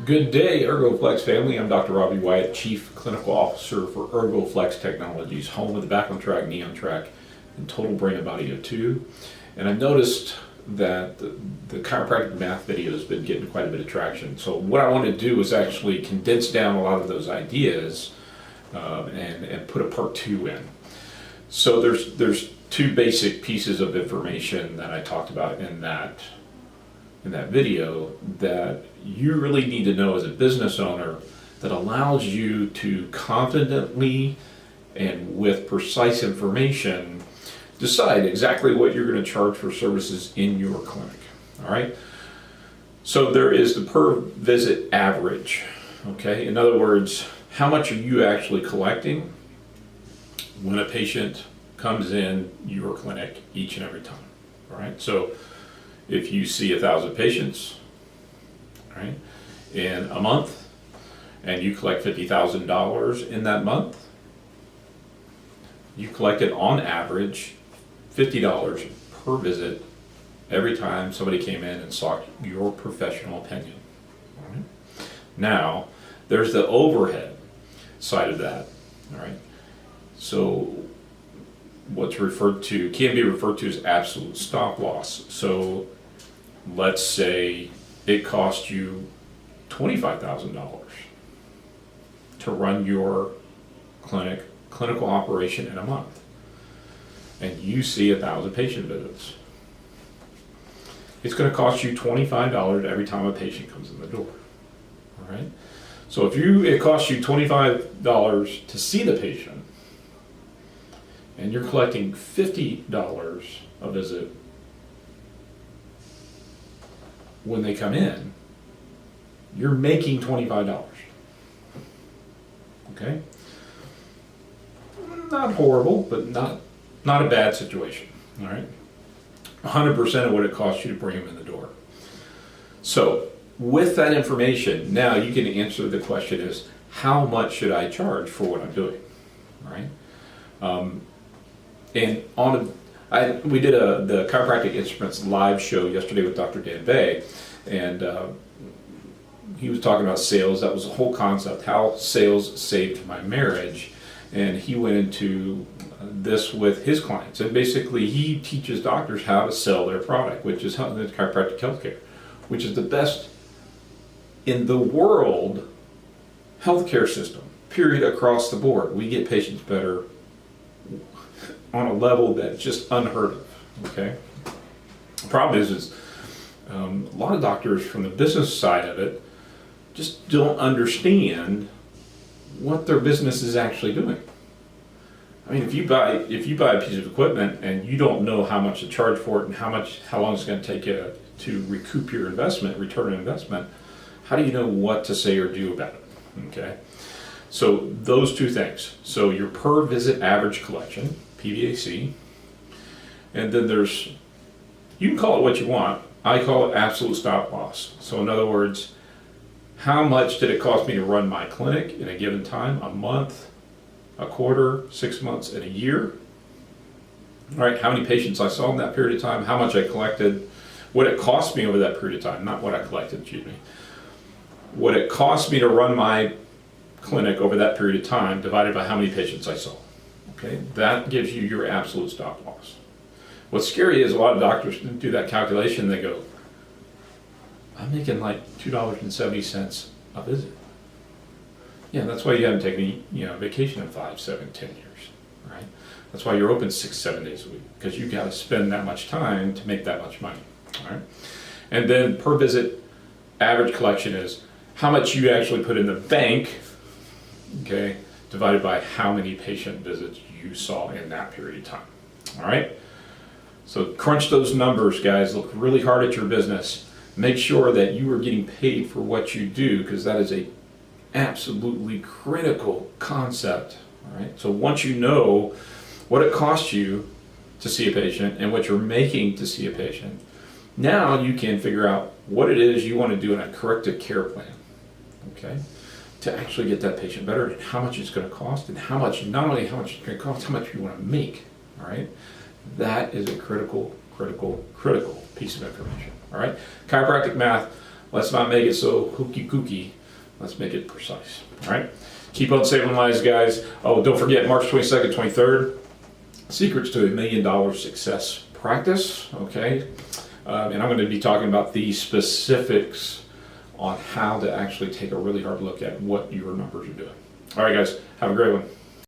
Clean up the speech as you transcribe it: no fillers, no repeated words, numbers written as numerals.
Good day, Ergo-Flex family. I'm Dr. Robbie Wyatt, Chief Clinical Officer for Ergo-Flex Technologies, home of the Back on Track, Knee on Track, and Total Brain and Body O2. And I've noticed that the chiropractic math video has been getting quite a bit of traction. So what I want to do is actually condense down a lot of those ideas and put a part two in. So there's two basic pieces of information that I talked about in that video that you really need to know as a business owner that allows you to confidently and with precise information decide exactly what you're going to charge for services in your clinic. All right. So there is the per visit average. Okay. In other words, how much are you actually collecting when a patient comes in your clinic each and every time? All right. So if you see 1,000 patients, right, in a month, and you collect $50,000 in that month, you collected on average $50 per visit every time somebody came in and sought your professional opinion. All right? Now, there's the overhead side of that. All right. So what's can be referred to as absolute stop loss. So let's say it cost you $25,000 to run your clinical operation in a month, and you see 1,000 patient visits. It's going to cost you $25 every time a patient comes in the door. All right. So if it costs you $25 to see the patient, and you're collecting $50 a visit when they come in, you're making $25. Okay? Not horrible, but not a bad situation. All right? 100% of what it costs you to bring them in the door. So, with that information, now you can answer the question is, how much should I charge for what I'm doing? All right? And we did the Chiropractic Instruments live show yesterday with Dr. Dan Bay, and he was talking about sales. That was the whole concept, how sales saved my marriage. And he went into this with his clients. And basically, he teaches doctors how to sell their product, which is the chiropractic healthcare, which is the best in the world healthcare system, period, across the board. We get patients better on a level that's just unheard of. Okay. The problem is a lot of doctors from the business side of it just don't understand what their business is actually doing. I mean, if you buy a piece of equipment and you don't know how much to charge for it and how long it's going to take you to recoup your investment, return on investment, how do you know what to say or do about it? Okay. So those two things. So your per visit average collection, PVAC, and then you can call it what you want. I call it absolute stop loss. So in other words, how much did it cost me to run my clinic in a given time? A month, a quarter, 6 months, and a year. All right, how many patients I saw in that period of time, how much I collected, what it cost me over that period of time, not what I collected, excuse me. What it cost me to run my clinic over that period of time divided by how many patients I saw. Okay, that gives you your absolute stop loss. What's scary is a lot of doctors do that calculation and they go, I'm making like $2.70 a visit. Yeah, that's why you haven't taken vacation in 5, 7, 10 years, right? That's why you're open 6, 7 days a week, because you got to spend that much time to make that much money, all right? And then per visit average collection is how much you actually put in the bank, okay, divided by how many patient visits you saw in that period of time. All right? So crunch those numbers, guys. Look really hard at your business. Make sure that you are getting paid for what you do, because that is a absolutely critical concept. All right? So once you know what it costs you to see a patient and what you're making to see a patient, now you can figure out what it is you want to do in a corrective care plan. Okay? To actually get that patient better, and how much it's going to cost, and not only how much it's going to cost, how much you want to make. All right, that is a critical piece of information. All right, chiropractic math Let's not make it so hooky kooky. Let's make it precise. All right. Keep on saving lives, guys. Oh, don't forget March 22nd, 23rd. Secrets to $1 Million Success Practice. Okay. And I'm going to be talking about the specifics on how to actually take a really hard look at what your numbers are doing. All right, guys. Have a great one.